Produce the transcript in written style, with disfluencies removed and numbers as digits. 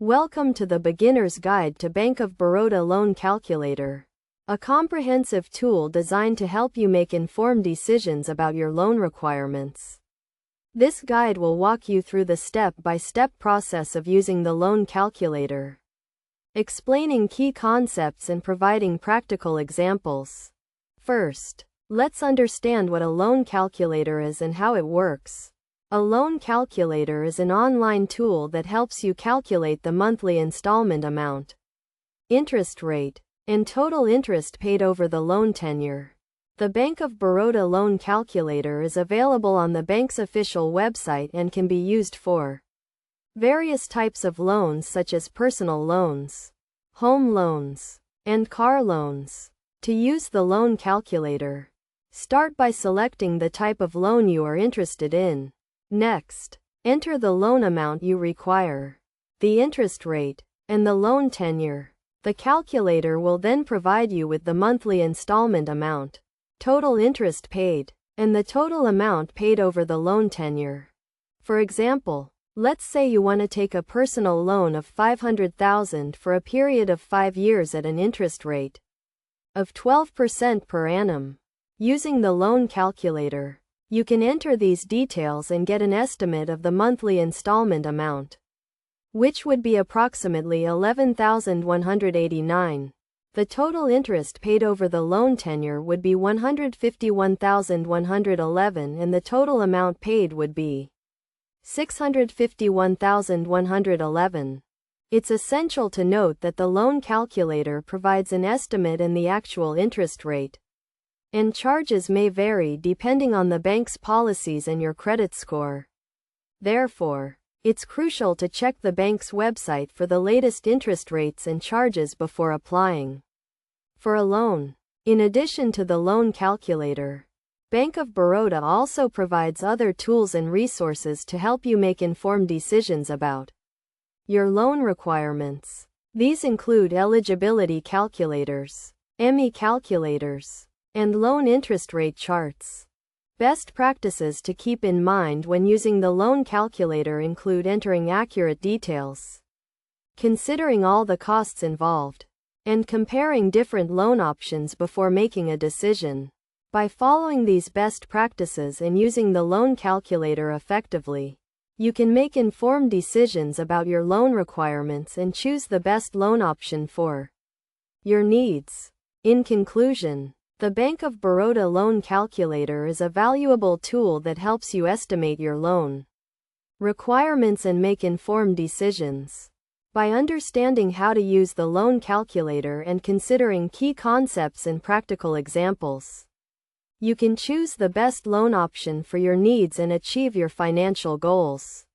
Welcome to the Beginner's Guide to Bank of Baroda Loan Calculator, a comprehensive tool designed to help you make informed decisions about your loan requirements. This guide will walk you through the step-by-step process of using the loan calculator, explaining key concepts and providing practical examples. First, let's understand what a loan calculator is and how it works. A loan calculator is an online tool that helps you calculate the monthly installment amount, interest rate, and total interest paid over the loan tenure. The Bank of Baroda loan calculator is available on the bank's official website and can be used for various types of loans such as personal loans, home loans, and car loans. To use the loan calculator, start by selecting the type of loan you are interested in. Next, enter the loan amount you require, the interest rate, and the loan tenure. The calculator will then provide you with the monthly installment amount, total interest paid, and the total amount paid over the loan tenure. For example, let's say you want to take a personal loan of $500,000 for a period of 5 years at an interest rate of 12% per annum. Using the loan calculator, you can enter these details and get an estimate of the monthly installment amount, which would be approximately $11,189. The total interest paid over the loan tenure would be $151,111 and the total amount paid would be $651,111. It's essential to note that the loan calculator provides an estimate and the actual interest rate and charges may vary depending on the bank's policies and your credit score. Therefore, it's crucial to check the bank's website for the latest interest rates and charges before applying for a loan. In addition to the loan calculator, Bank of Baroda also provides other tools and resources to help you make informed decisions about your loan requirements. These include eligibility calculators, EMI calculators, and loan interest rate charts. Best practices to keep in mind when using the loan calculator include entering accurate details, considering all the costs involved, and comparing different loan options before making a decision. By following these best practices and using the loan calculator effectively, you can make informed decisions about your loan requirements and choose the best loan option for your needs. In conclusion, the Bank of Baroda loan calculator is a valuable tool that helps you estimate your loan requirements and make informed decisions. By understanding how to use the loan calculator and considering key concepts and practical examples, you can choose the best loan option for your needs and achieve your financial goals.